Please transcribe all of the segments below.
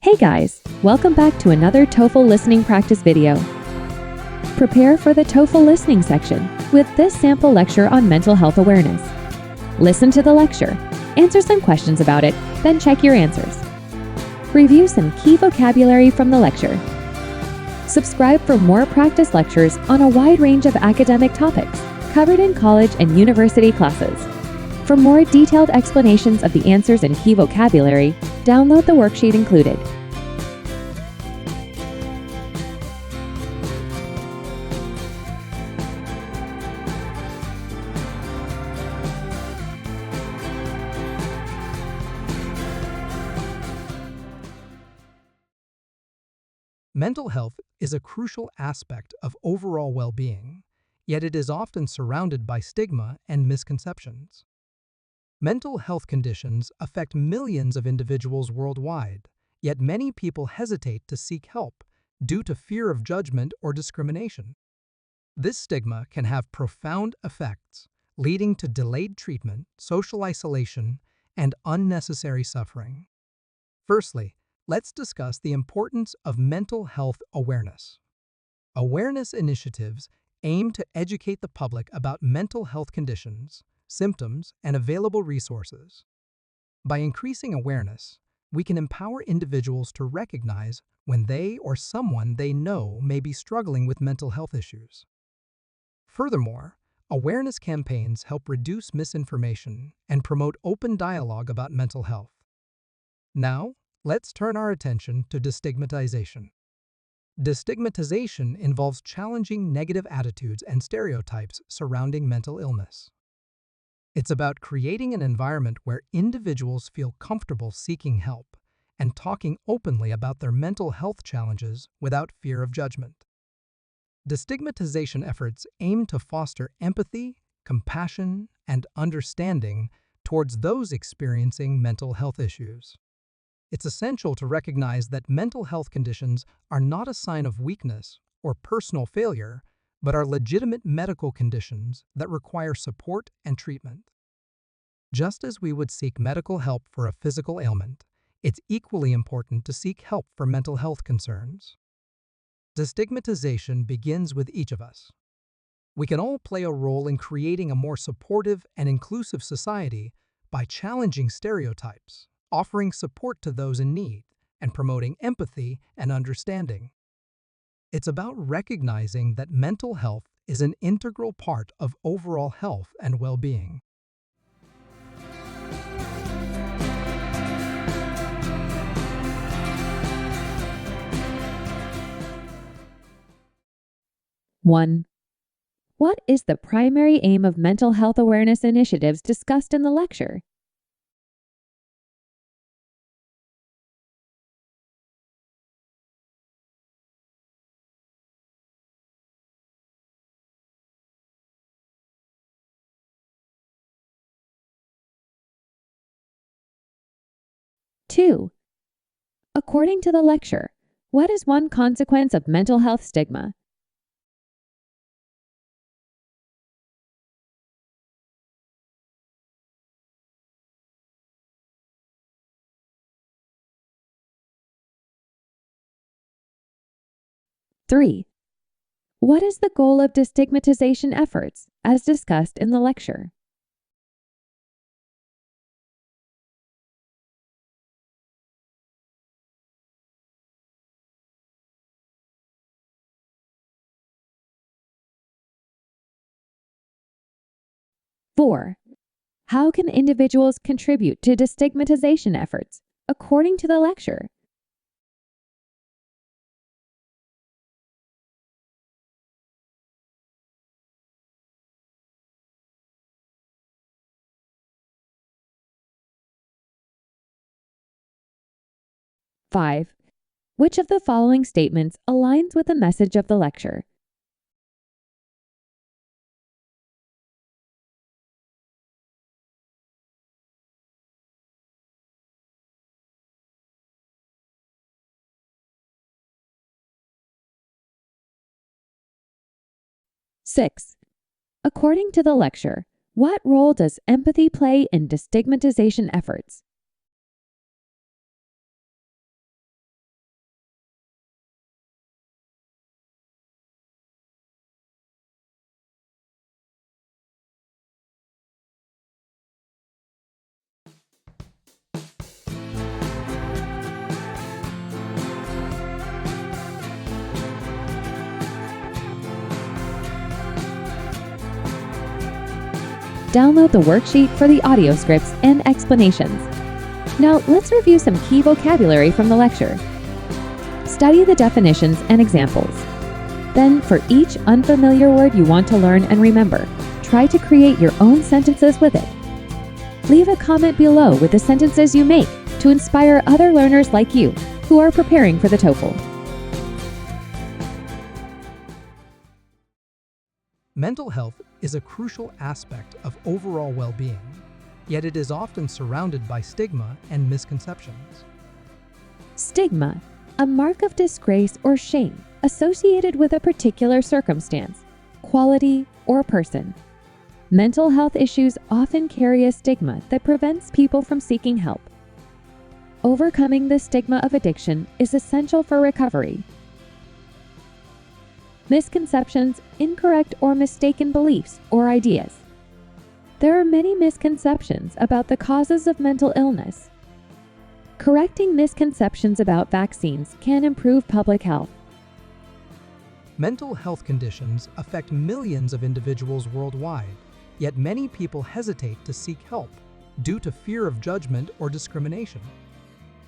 Hey guys, welcome back to another TOEFL listening practice video. Prepare for the TOEFL listening section with this sample lecture on mental health awareness. Listen to the lecture, answer some questions about it, then check your answers. Review some key vocabulary from the lecture. Subscribe for more practice lectures on a wide range of academic topics covered in college and university classes. For more detailed explanations of the answers and key vocabulary, download the worksheet included. Mental health is a crucial aspect of overall well-being, yet it is often surrounded by stigma and misconceptions. Mental health conditions affect millions of individuals worldwide, yet many people hesitate to seek help due to fear of judgment or discrimination. This stigma can have profound effects, leading to delayed treatment, social isolation, and unnecessary suffering. Firstly, let's discuss the importance of mental health awareness. Awareness initiatives aim to educate the public about mental health conditions, symptoms, and available resources. By increasing awareness, we can empower individuals to recognize when they or someone they know may be struggling with mental health issues. Furthermore, awareness campaigns help reduce misinformation and promote open dialogue about mental health. Now, let's turn our attention to destigmatization. Destigmatization involves challenging negative attitudes and stereotypes surrounding mental illness. It's about creating an environment where individuals feel comfortable seeking help and talking openly about their mental health challenges without fear of judgment. Destigmatization efforts aim to foster empathy, compassion, and understanding towards those experiencing mental health issues. It's essential to recognize that mental health conditions are not a sign of weakness or personal failure, but are legitimate medical conditions that require support and treatment. Just as we would seek medical help for a physical ailment, it's equally important to seek help for mental health concerns. Destigmatization begins with each of us. We can all play a role in creating a more supportive and inclusive society by challenging stereotypes, offering support to those in need, and promoting empathy and understanding. It's about recognizing that mental health is an integral part of overall health and well-being. One. What is the primary aim of mental health awareness initiatives discussed in the lecture? Two. According to the lecture, what is one consequence of mental health stigma? Three. What is the goal of destigmatization efforts, as discussed in the lecture? Four. How can individuals contribute to destigmatization efforts, according to the lecture? Five. Which of the following statements aligns with the message of the lecture? Six. According to the lecture, what role does empathy play in destigmatization efforts? Download the worksheet for the audio scripts and explanations. Now let's review some key vocabulary from the lecture. Study the definitions and examples. Then, for each unfamiliar word you want to learn and remember, try to create your own sentences with it. Leave a comment below with the sentences you make to inspire other learners like you who are preparing for the TOEFL. Mental health is a crucial aspect of overall well-being, yet it is often surrounded by stigma and misconceptions. Stigma, a mark of disgrace or shame associated with a particular circumstance, quality, or person. Mental health issues often carry a stigma that prevents people from seeking help. Overcoming the stigma of addiction is essential for recovery. Misconceptions, incorrect or mistaken beliefs or ideas. There are many misconceptions about the causes of mental illness. Correcting misconceptions about vaccines can improve public health. Mental health conditions affect millions of individuals worldwide, yet many people hesitate to seek help due to fear of judgment or discrimination.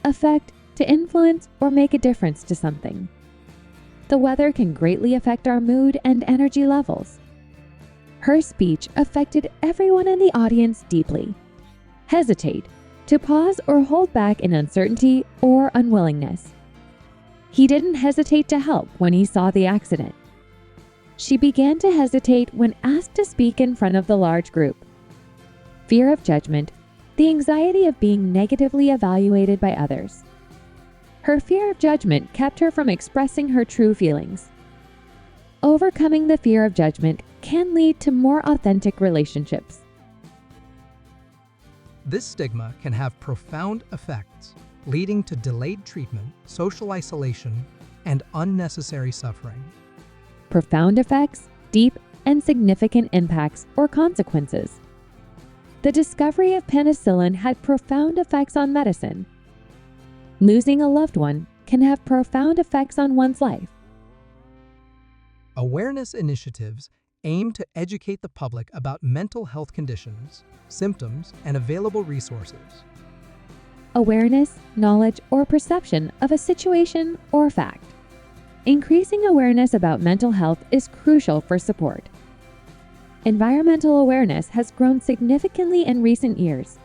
Affect, to influence or make a difference to something. The weather can greatly affect our mood and energy levels. Her speech affected everyone in the audience deeply. Hesitate, to pause or hold back in uncertainty or unwillingness. He didn't hesitate to help when he saw the accident. She began to hesitate when asked to speak in front of the large group. Fear of judgment, the anxiety of being negatively evaluated by others. Her fear of judgment kept her from expressing her true feelings. Overcoming the fear of judgment can lead to more authentic relationships. This stigma can have profound effects, leading to delayed treatment, social isolation, and unnecessary suffering. Profound effects, deep and significant impacts or consequences. The discovery of penicillin had profound effects on medicine. Losing a loved one can have profound effects on one's life. Awareness initiatives aim to educate the public about mental health conditions, symptoms, and available resources. Awareness, knowledge, or perception of a situation or fact. Increasing awareness about mental health is crucial for support. Environmental awareness has grown significantly in recent years.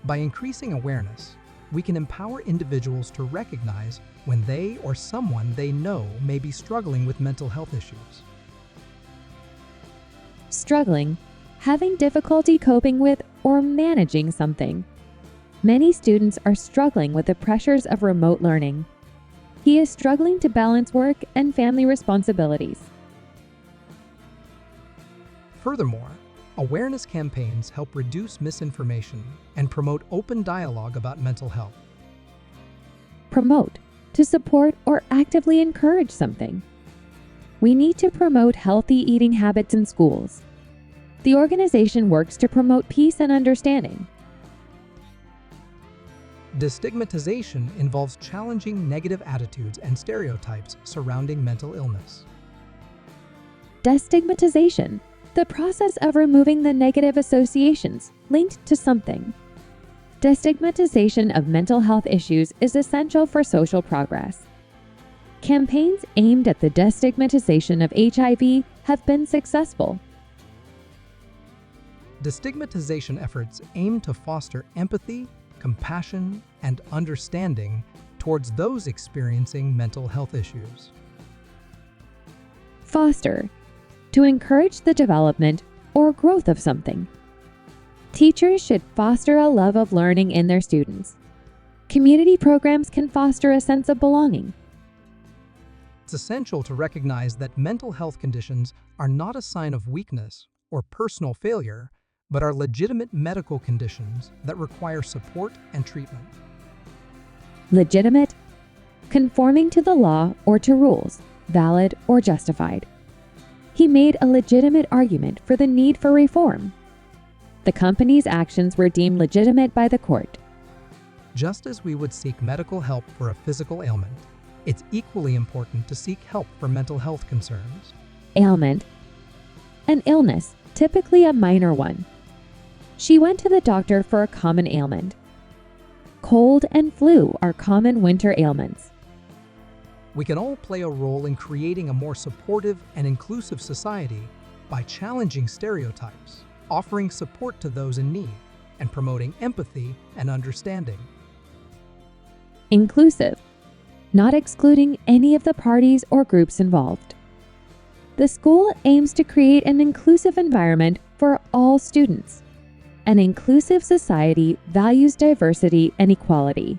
By increasing awareness, we can empower individuals to recognize when they or someone they know may be struggling with mental health issues. Struggling, having difficulty coping with or managing something. Many students are struggling with the pressures of remote learning. He is struggling to balance work and family responsibilities. Furthermore, awareness campaigns help reduce misinformation and promote open dialogue about mental health. Promote, to support or actively encourage something. We need to promote healthy eating habits in schools. The organization works to promote peace and understanding. Destigmatization involves challenging negative attitudes and stereotypes surrounding mental illness. Destigmatization, the process of removing the negative associations linked to something. Destigmatization of mental health issues is essential for social progress. Campaigns aimed at the destigmatization of HIV have been successful. Destigmatization efforts aim to foster empathy, compassion, and understanding towards those experiencing mental health issues. Foster, to encourage the development or growth of something. Teachers should foster a love of learning in their students. Community programs can foster a sense of belonging. It's essential to recognize that mental health conditions are not a sign of weakness or personal failure, but are legitimate medical conditions that require support and treatment. Legitimate, conforming to the law or to rules, valid or justified. He made a legitimate argument for the need for reform. The company's actions were deemed legitimate by the court. Just as we would seek medical help for a physical ailment, it's equally important to seek help for mental health concerns. Ailment, an illness typically a minor one. She went to the doctor for a common ailment. Cold and flu are common winter ailments. We can all play a role in creating a more supportive and inclusive society by challenging stereotypes, offering support to those in need, and promoting empathy and understanding. Inclusive, not excluding any of the parties or groups involved. The school aims to create an inclusive environment for all students. An inclusive society values diversity and equality.